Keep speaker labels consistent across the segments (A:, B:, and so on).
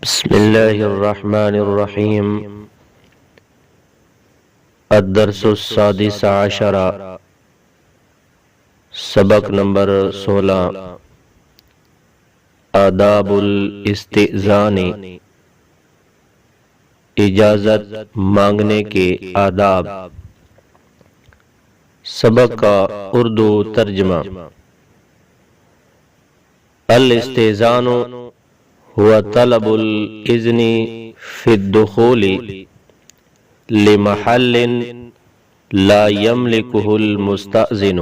A: بسم اللہ الرحمن الرحیم الدرس السادس عشر سبق نمبر 16 آداب الاستئذان اجازت مانگنے کے آداب۔ سبق کا اردو ترجمہ۔ الاستئذان هو طلب الاذن في الدخول لمحل لا يملكه المستأذن۔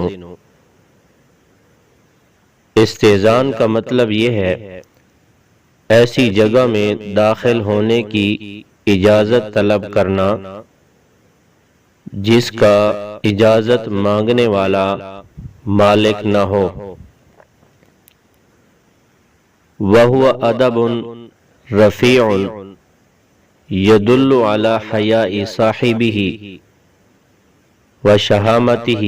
A: استئذان کا مطلب یہ ہے ایسی جگہ میں داخل ہونے کی اجازت طلب کرنا جس کا اجازت مانگنے والا مالک نہ ہو۔ وَهُوَ أَدَبٌ رَفِيعٌ يَدُلُّ عَلَى حَيَاءِ صَاحِبِهِ وَشَهَامَتِهِ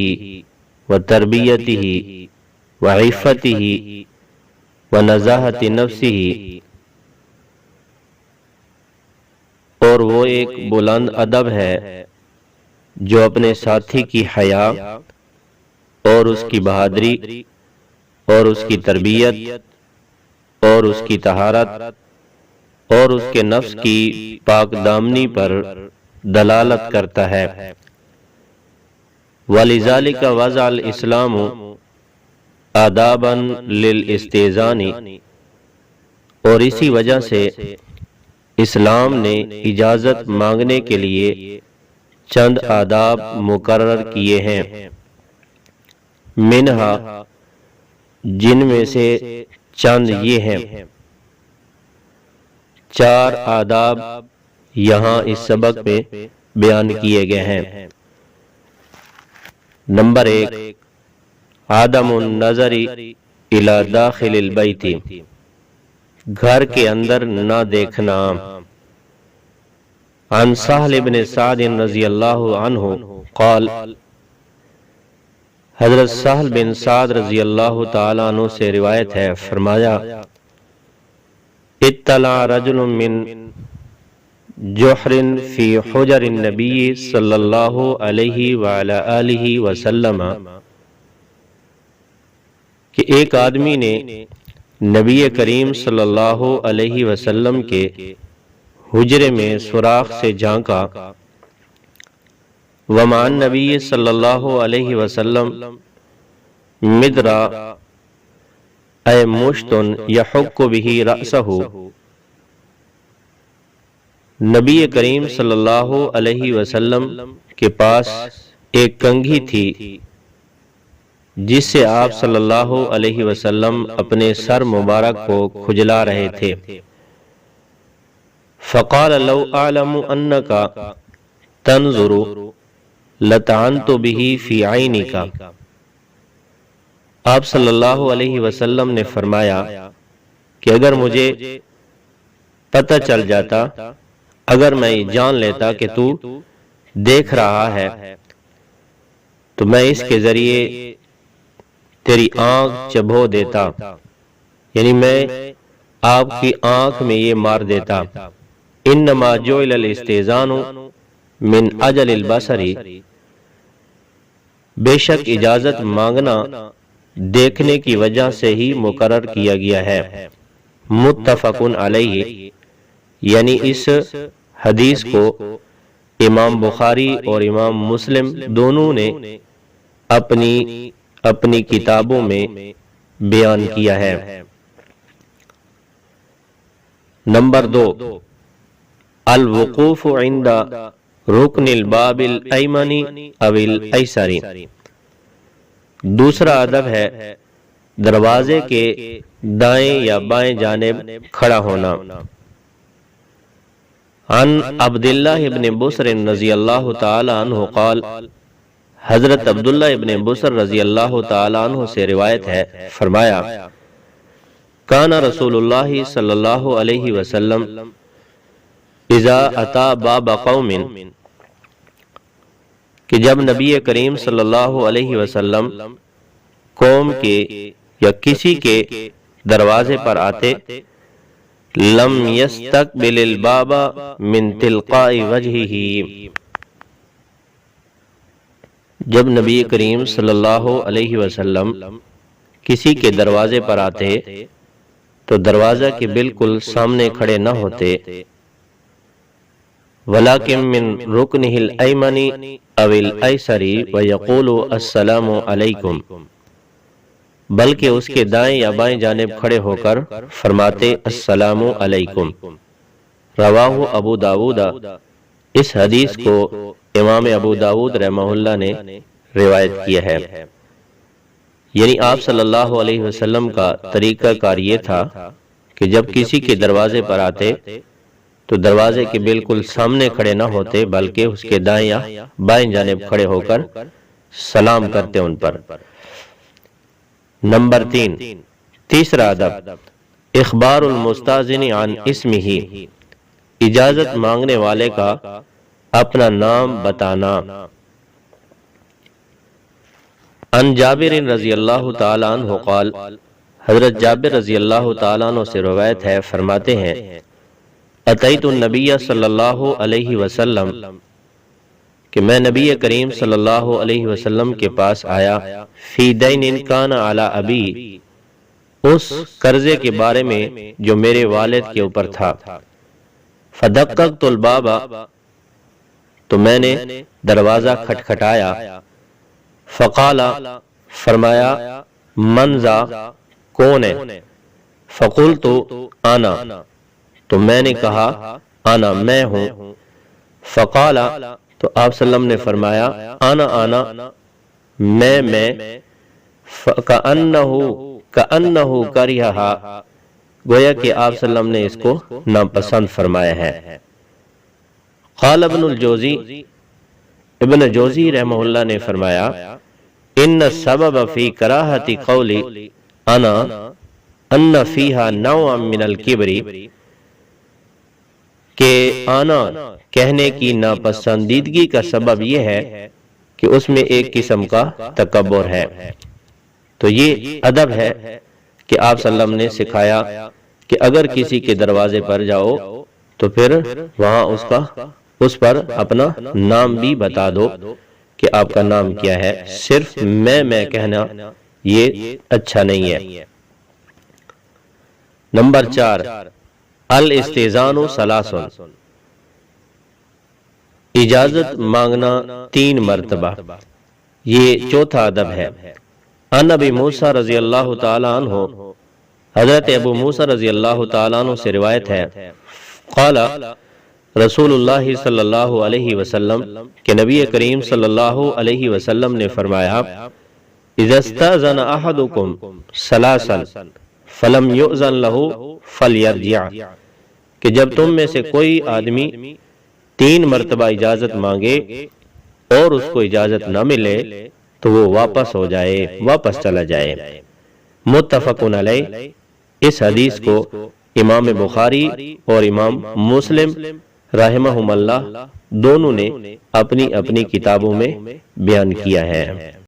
A: وَتَرْبِيَتِهِ وَعِفَّتِهِ وَنَزَاهَةِ نَفْسِهِ، اور وہ ایک بلند ادب ہے جو اپنے ساتھی کی حیا اور اس کی بہادری اور اس کی تربیت اور اس کی طہارت اور اس کے نفس کی پاک دامنی پر دلالت کرتا ہے۔ وَلِذَلِكَ وَضَعَ الْإِسْلَامُ آدابًا لِلْإِسْتِئْذَانِ، اور اسی وجہ سے اسلام نے اجازت مانگنے کے لیے چند آداب مقرر کیے ہیں۔ منہا، جن میں سے چند یہ ہیں۔ 4 آداب یہاں اس سبق میں بیان کیے گئے ہیں۔ نمبر 1، عدم النظر الی داخل البیت، گھر کے اندر نہ دیکھنا۔ عن سہل بن سعد رضی اللہ عنہ قال، حضرت سہل بن سعد رضی اللہ تعالیٰ عنہ سے روایت ہے، فرمایا، اطلع رجل من جحر فی حجر النبی صلی اللہ علیہ وعلی آلہ وسلم، کہ ایک آدمی نے نبی کریم صلی اللہ علیہ وسلم کے حجرے میں سوراخ سے جھانکا۔ ومع النبی صلی اللہ علیہ وسلم مدرا اے مشتن یحک بہ رأسہ، نبی کریم صلی اللہ علیہ وسلم کے پاس ایک کنگھی تھی جس سے آپ صلی اللہ علیہ وسلم اپنے سر مبارک کو کھجلا رہے تھے۔ فقال لو اعلم انک تنظر لطعنت بہ فی عینک، آپ صلی اللہ علیہ وسلم نے فرمایا کہ اگر مجھے پتہ چل جاتا، اگر میں جان لیتا کہ تو دیکھ رہا ہے تو میں اس کے ذریعے تیری آنکھ چبھو دیتا، یعنی میں آپ کی آنکھ میں یہ مار دیتا۔ انما جعل الاستئذان من اجل البصر، بے شک اجازت مانگنا دیکھنے کی وجہ سے ہی مقرر کیا گیا ہے۔ متفق علیہ، یعنی اس حدیث کو امام بخاری اور امام مسلم دونوں نے اپنی کتابوں میں بیان کیا ہے۔ نمبر 2، الوقوف عند رکن الباب الایمن او الایسر، دوسرا ادب ہے دروازے کے دائیں یا بائیں جانب کھڑا ہونا۔ عن عبداللہ ابن بسر رضی اللہ تعالی عنہ قال، حضرت عبداللہ ابن بسر رضی اللہ تعالی عنہ سے روایت ہے، فرمایا، کان رسول اللہ صلی اللہ علیہ وسلم اذا اتا باب قوم، کہ جب نبی کریم صلی اللہ علیہ وسلم قوم کے یا کسی کے دروازے پر آتے، لم یستقبل الباب من تلقاء وجہہ۔ جب نبی کریم صلی اللہ علیہ وسلم کسی کے دروازے پر آتے تو دروازہ کے بالکل سامنے کھڑے نہ ہوتے، ولیکن من رکنہ الایمن او الایسر ویقول السلام علیکم، بلکہ اس کے دائیں یا بائیں جانب کھڑے ہو کر فرماتے السلام علیکم۔ رواہ ابو داود۔ اس حدیث کو امام ابو داود رحمہ اللہ نے روایت کیا ہے۔ یعنی آپ صلی اللہ علیہ وسلم کا طریقہ کار یہ تھا کہ جب کسی کے دروازے پر آتے تو دروازے کے بالکل سامنے کھڑے نہ ہوتے، بلکہ اس کے دائیں یا بائیں جانب کھڑے ہو کر سلام کرتے ان پر۔ نمبر 3، تیسرا ادب، اخبار المستاذن عن اسمہ، اجازت مانگنے والے کا اپنا نام بتانا۔ عن جابر رضی اللہ تعالیٰ عنہ قال، حضرت جابر رضی اللہ تعالیٰ عنہ سے روایت ہے، فرماتے ہیں اتیت النبی صلی اللہ علیہ وسلم، کہ میں نبی کریم صلی اللہ علیہ وسلم کے پاس آیا، فی دین کان علی ابی، اس قرضے کے بارے میں جو میرے والد کے اوپر تھا، فدققت الباب، تو میں نے دروازہ کھٹکھٹایا، فقال، فرمایا من ذا، کون ہے، فقلت انا، تو میں نے کہا انا، میں ہوں، فقال، تو آپ صلی اللہ علیہ وسلم نے فرمایا انا، میں، کأنہ کرہہا، گویا کہ آپ صلی اللہ علیہ وسلم نے اس کو ناپسند فرمایا ہے۔ قال ابن الجوزی، ابن جوزی رحمہ اللہ نے فرمایا ان السبب فی کراہت قول انا ان فیہا نوعا من الکبر، کہ آنا کہنے کی ناپسندیدگی کا سبب یہ ہے کہ اس میں ایک قسم کا تکبر ہے۔ تو یہ ادب ہے کہ آپ صلی اللہ علیہ وسلم نے سکھایا کہ اگر کسی کے دروازے پر جاؤ تو پھر وہاں اس پر اپنا نام بھی بتا دو کہ آپ کا نام کیا ہے، صرف میں کہنا یہ اچھا نہیں ہے۔ نمبر 4، الاستئذان ثلاث، اجازت مانگنا 3 مرتبہ، یہ چوتھا ادب ہے۔ عن ابی موسیٰ رضی اللہ تعالی عنہ، حضرت ابو موسیٰ رضی اللہ تعالی عنہ سے روایت ہے، قال رسول اللہ صلی اللہ علیہ وسلم، کہ نبی کریم صلی اللہ علیہ وسلم نے فرمایا اذا استاذن احدکم ثلاثا فلم یؤذن لہ فلیرجع، کہ جب تم میں سے کوئی آدمی 3 مرتبہ اجازت مانگے اور اس کو اجازت نہ ملے تو وہ واپس ہو جائے، واپس چلا جائے۔ متفق علیہ۔ اس حدیث کو امام بخاری اور امام مسلم رحمہم اللہ دونوں نے اپنی اپنی کتابوں میں بیان کیا ہے۔